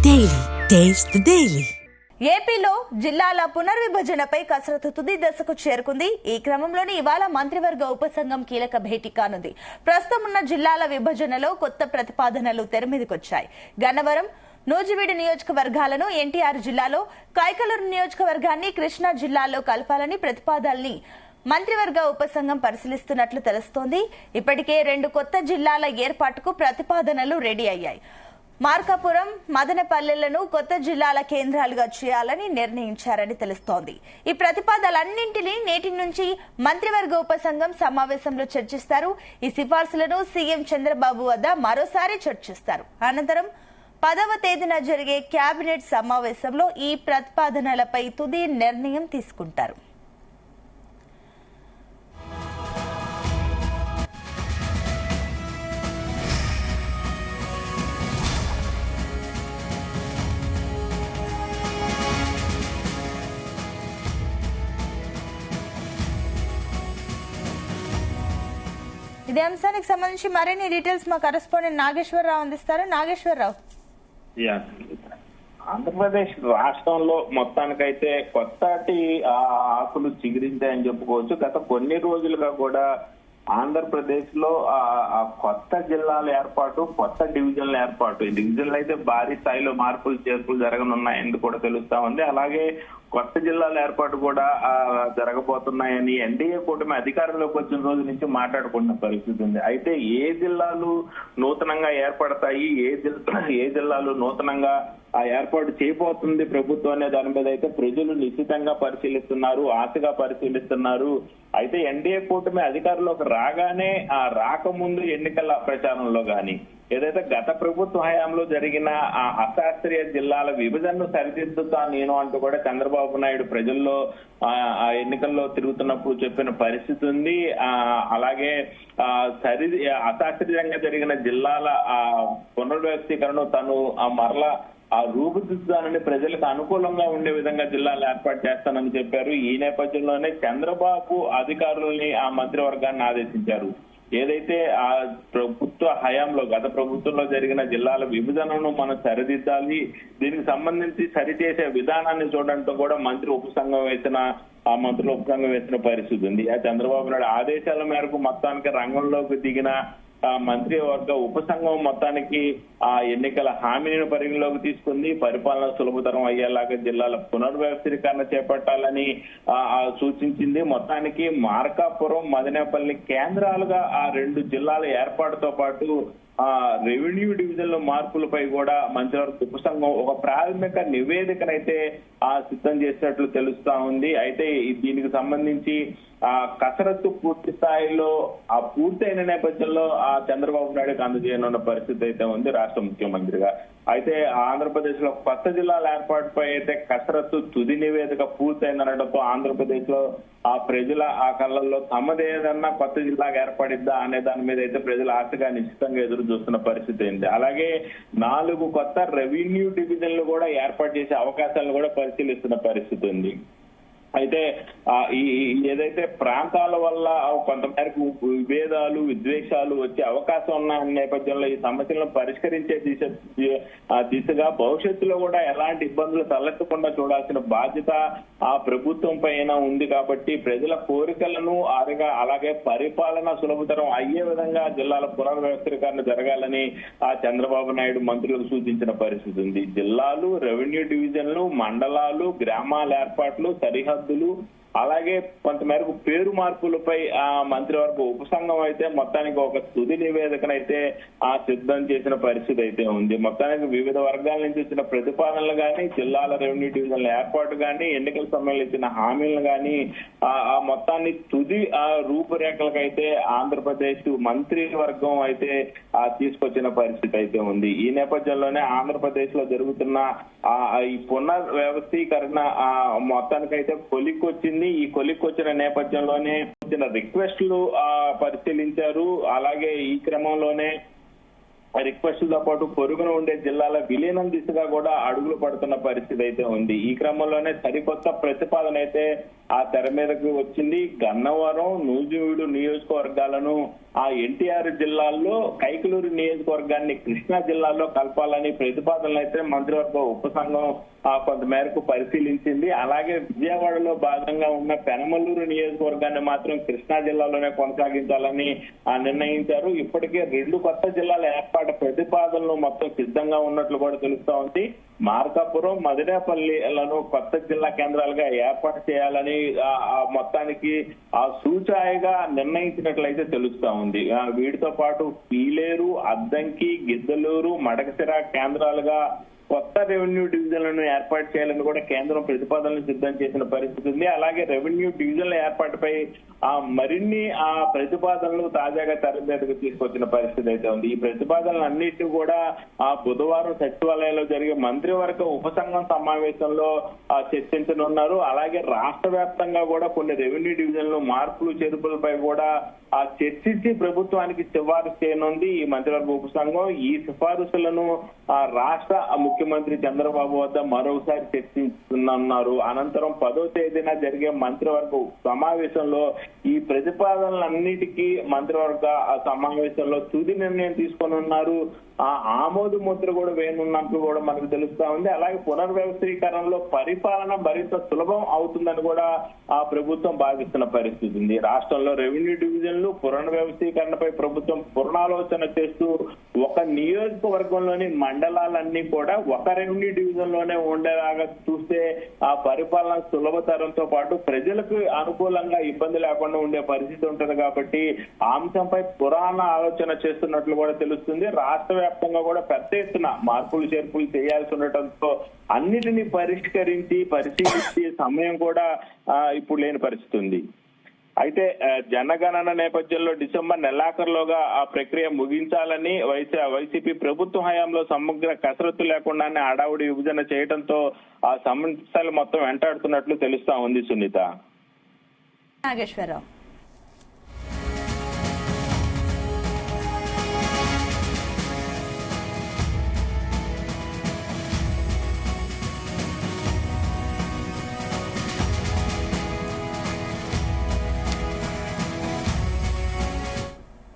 Daily. Taste the Daily. ఏపీలో జిల్లాల పునర్విభజనపై కసరత్తు తుది దశకు చేరుకుంది. ఈ క్రమంలోనే ఇవాళ మంత్రివర్గ ఉపసంఘం కీలక భేటీ కానుంది. ప్రస్తుతం ఉన్న జిల్లాల విభజనలో కొత్త ప్రతిపాదనలు తెరమీదకొచ్చాయి. గన్నవరం, నూజివీడు నియోజకవర్గాలను ఎన్టీఆర్ జిల్లాలో, కైకలూరు నియోజకవర్గాన్ని కృష్ణా జిల్లాలో కలపాలని ప్రతిపాదనల్ని మంత్రివర్గ ఉపసంఘం పరిశీలిస్తున్నట్లు తెలుస్తోంది. ఇప్పటికే 2 కొత్త జిల్లాల ఏర్పాటుకు ప్రతిపాదనలు రెడీ అయ్యాయి. మార్కాపురం, మదనపల్లెలను కొత్త జిల్లాల కేంద్రాలుగా చేయాలని నిర్ణయించారని తెలుస్తోంది. ఈ ప్రతిపాదనలన్నింటినీ నేటి నుంచి మంత్రివర్గ ఉపసంఘం సమావేశంలో చర్చిస్తారు. ఈ సిఫార్సులను సీఎం చంద్రబాబు వద్ద మరోసారి చర్చిస్తారు. అనంతరం 10వ తేదీన జరిగే కేబినెట్ సమావేశంలో ఈ ప్రతిపాదనలపై తుది నిర్ణయం తీసుకుంటారు. ఇదే అంశానికి సంబంధించి మరిన్ని డీటెయిల్స్ మా కరెస్పాండెంట్ నాగేశ్వరరావు అందిస్తారు. నాగేశ్వరరావు, ఆంధ్రప్రదేశ్ రాష్ట్రంలో మొత్తానికైతే కొత్తటి ఆకులు చిగురించాయని చెప్పుకోవచ్చు. గత కొన్ని రోజులుగా కూడా ఆంధ్రప్రదేశ్ లో కొత్త జిల్లాల ఏర్పాటు, కొత్త డివిజన్ల ఏర్పాటు, ఈ డివిజన్లు అయితే భారీ స్థాయిలో మార్పులు చేర్పులు జరగనున్నాయని కూడా తెలుస్తా ఉంది. అలాగే కొత్త జిల్లాల ఏర్పాటు కూడా జరగబోతున్నాయని ఎన్డీఏ కూటమి అధికారంలోకి వచ్చిన రోజు నుంచి మాట్లాడుకున్న పరిస్థితి ఉంది. అయితే ఏ జిల్లాలు నూతనంగా ఏర్పడతాయి, ఏ జిల్లాలు నూతనంగా ఏర్పాటు చేయబోతుంది ప్రభుత్వం అనే దాని మీద అయితే ప్రజలు నిశ్చితంగా పరిశీలిస్తున్నారు, ఆశగా పరిశీలిస్తున్నారు. అయితే ఎన్డీఏ కూటమి అధికారంలోకి రాగానే రాకముందు ఎన్నికల ప్రచారంలో గాని ఏదైతే గత ప్రభుత్వ హయాంలో జరిగిన అశాస్త్రీయ జిల్లాల విభజనను సరిదిద్దుతా నేను అంటూ కూడా చంద్రబాబు నాయుడు ప్రజల్లో ఎన్నికల్లో తిరుగుతున్నప్పుడు చెప్పిన పరిస్థితి ఉంది. అలాగే అశాస్త్రీయంగా జరిగిన జిల్లాల పునర్వ్యవస్థీకరణ తను మరలా రూపుదిద్దుతానని ప్రజలకు అనుకూలంగా ఉండే విధంగా జిల్లాలు ఏర్పాటు చేస్తానని చెప్పారు. ఈ నేపథ్యంలోనే చంద్రబాబు అధికారులని ఆ మంత్రివర్గాన్ని ఆదేశించారు. ఏదైతే ఆ ప్రభుత్వ హయాంలో గత ప్రభుత్వంలో జరిగిన జిల్లాల విభజనను మనం సరిదిద్దాలి, దీనికి సంబంధించి సరిచేసే విధానాన్ని చూడడంతో కూడా మంత్రుల ఉపసంఘం వేసిన పరిస్థితి ఉంది. ఆ చంద్రబాబు నాయుడు ఆదేశాల మేరకు మొత్తానికి రంగంలోకి దిగిన మంత్రివర్గ ఉపసంఘం మొత్తానికి ఎన్నికల హామీని పరిగణలోకి తీసుకుంది. పరిపాలన సులభతరం అయ్యేలాగా జిల్లాల పునర్వ్యవస్థీకరణ చేపట్టాలని సూచించింది. మొత్తానికి మార్కాపురం, మదనపల్లి కేంద్రాలుగా ఆ 2 జిల్లాల ఏర్పాటుతో పాటు రెవెన్యూ డివిజన్ల మార్పులపై కూడా మంత్రివర్గ ఉపసంఘం ఒక ప్రాథమిక నివేదికనైతే సిద్ధం చేసినట్లు తెలుస్తా ఉంది. అయితే దీనికి సంబంధించి కసరత్తు పూర్తి స్థాయిలో పూర్తయిన నేపథ్యంలో చంద్రబాబు నాయుడుకి అందజేయనున్న పరిస్థితి అయితే ఉంది రాష్ట్ర ముఖ్యమంత్రిగా. అయితే ఆంధ్రప్రదేశ్ లో కొత్త జిల్లాల ఏర్పాటుపై అయితే కసరత్తు తుది నివేదిక పూర్తయిందనడంతో ఆంధ్రప్రదేశ్ లో ప్రజల కళ్ళల్లో తమదేదన్నా కొత్త జిల్లాగా ఏర్పడిద్దా అనే దాని మీద అయితే ప్రజలు ఆశగా నిశ్చితంగా ఎదురు చూస్తున్న పరిస్థితి అయింది. అలాగే 4 కొత్త రెవెన్యూ డివిజన్లు కూడా ఏర్పాటు చేసే అవకాశాలను కూడా పరిశీలిస్తున్న పరిస్థితి ఉంది. అయితే ఏదైతే ప్రాంతాల వల్ల కొంతమేరకు విభేదాలు, విద్వేషాలు వచ్చే అవకాశం ఉన్న నేపథ్యంలో ఈ సమస్యలను పరిష్కరించే దిశగా భవిష్యత్తులో కూడా ఎలాంటి ఇబ్బందులు తలెత్తకుండా చూడాల్సిన బాధ్యత ఆ ప్రభుత్వం పైన ఉంది. కాబట్టి ప్రజల కోరికలను అలాగే పరిపాలన సులభతరం అయ్యే విధంగా జిల్లాల పునర్వ్యవస్థీకరణ జరగాలని చంద్రబాబు నాయుడు మంత్రులకు సూచించిన పరిస్థితి ఉంది. జిల్లాలు, రెవెన్యూ డివిజన్లు, మండలాలు, గ్రామాల ఏర్పాట్లు, సరిహద్దులు, అలాగే కొంతమేరకు పేరు మార్పులపై మంత్రివర్గ ఉపసంఘం అయితే మొత్తానికి ఒక తుది నివేదికనైతే సిద్ధం చేసిన పరిస్థితి అయితే ఉంది. మొత్తానికి వివిధ వర్గాల నుంచి వచ్చిన ప్రతిపాదనలు గానీ, జిల్లాల రెవెన్యూ డివిజన్ల ఏర్పాటు గానీ, ఎన్నికల సమయంలో ఇచ్చిన హామీలను గానీ మొత్తాన్ని తుది రూపురేఖలకైతే ఆంధ్రప్రదేశ్ మంత్రివర్గం అయితే తీసుకొచ్చిన పరిస్థితి అయితే ఉంది. ఈ నేపథ్యంలోనే ఆంధ్రప్రదేశ్ లో జరుగుతున్న ఈ పునర్వ్యవస్థీకరణ మొత్తానికైతే కొలిక్కొచ్చింది. ఈ కొలిక్కొచ్చిన నేపథ్యంలోనే వచ్చిన రిక్వెస్ట్లు పరిశీలించారు. అలాగే ఈ క్రమంలోనే రిక్వెస్ట్లతో పాటు పొరుగున ఉండే జిల్లాల విలీనం దిశగా కూడా అడుగులు పడుతున్న పరిస్థితి అయితే ఉంది. ఈ క్రమంలోనే సరికొత్త ప్రతిపాదన అయితే ఆ తెర మీదకు వచ్చింది. గన్నవరం, నూజివీడు నియోజకవర్గాలను ఆ ఎన్టీఆర్ జిల్లాల్లో కైకలూరు నియోజకవర్గాన్ని కృష్ణా జిల్లాలో కలపాలని ప్రతిపాదనలు అయితే మంత్రివర్గ ఉపసంఘం కొంత మేరకు పరిశీలించింది. అలాగే విజయవాడలో భాగంగా ఉన్న పెనమలూరు నియోజకవర్గాన్ని మాత్రం కృష్ణా జిల్లాలోనే కొనసాగించాలని నిర్ణయించారు. ఇప్పటికే 2 కొత్త జిల్లాల ఏర్పాటు ప్రతిపాదనలు మొత్తం సిద్ధంగా ఉన్నట్లు కూడా తెలుస్తా ఉంది. మార్కాపురం, మదినేపల్లిలను కొత్త జిల్లా కేంద్రాలుగా ఏర్పాటు చేయాలని మొత్తానికి సూచాయిగా నిర్ణయించినట్లయితే తెలుస్తా ఉంది. వీటితో పాటు పీలేరు, అద్దంకి, గిద్దలూరు, మడకసిర కేంద్రాలుగా కొత్త రెవెన్యూ డివిజన్లను ఏర్పాటు చేయాలని కూడా కేంద్రం ప్రతిపాదనలు సిద్ధం చేసిన పరిస్థితి ఉంది. అలాగే రెవెన్యూ డివిజన్ల ఏర్పాటుపై మరిన్ని ప్రతిపాదనలు తాజాగా తెర మీదకు తీసుకొచ్చిన పరిస్థితి అయితే ఉంది. ఈ ప్రతిపాదనలు అన్నింటినీ కూడా బుధవారం సచివాలయంలో జరిగే మంత్రివర్గ ఉపసంఘం సమావేశంలో చర్చించనున్నారు. అలాగే రాష్ట్ర వ్యాప్తంగా కూడా కొన్ని రెవెన్యూ డివిజన్లు మార్పులు చేర్పులపై కూడా చర్చించి ప్రభుత్వానికి సిఫారసు చేయనుంది ఈ మంత్రివర్గ ఉపసంఘం. ఈ సిఫారసులను రాష్ట్ర ముఖ్యమంత్రి చంద్రబాబు వద్ద మరోసారి చర్చించనున్నారు. అనంతరం 10వ తేదీన జరిగే మంత్రివర్గ సమావేశంలో ఈ ప్రతిపాదనలన్నిటికీ మంత్రివర్గ సమావేశంలో తుది నిర్ణయం తీసుకోనున్నారు. ఆమోద ముద్ర కూడా వేయనున్నట్లు కూడా మనకు తెలుస్తా ఉంది. అలాగే పునర్వ్యవస్థీకరణలో పరిపాలన మరింత సులభం అవుతుందని కూడా ప్రభుత్వం భావిస్తున్న పరిస్థితి ఉంది. రాష్ట్రంలో రెవెన్యూ డివిజన్లు పునర్వ్యవస్థీకరణపై ప్రభుత్వం పునరాలోచన చేస్తూ ఒక నియోజకవర్గంలోని మండలాలన్నీ కూడా ఒక రెవెన్యూ డివిజన్ లోనే ఉండేలాగా చూస్తే ఆ పరిపాలన సులభతరంతో పాటు ప్రజలకు అనుకూలంగా ఇబ్బంది లేకుండా ఉండే పరిస్థితి ఉంటుంది. కాబట్టి ఆ అంశంపై పురాణ ఆలోచన చేస్తున్నట్లు కూడా తెలుస్తుంది. రాష్ట్ర వ్యాప్తంగా కూడా పెద్ద ఎత్తున మార్పులు చేర్పులు చేయాల్సి ఉండటంతో అన్నిటినీ పరిశీలించి సమయం కూడా ఇప్పుడు లేని పరిస్థితి ఉంది. అయితే జనగణన నేపథ్యంలో డిసెంబర్ నెలాఖరులోగా ఆ ప్రక్రియ ముగించాలని వైసీపీ ప్రభుత్వ హయాంలో సమగ్ర కసరత్తు లేకుండానే హడావుడి విభజన చేయడంతో ఆ సమస్యలు మొత్తం వెంటాడుతున్నట్లు తెలుస్తా ఉంది. సునీత. నాగేశ్వరరావు.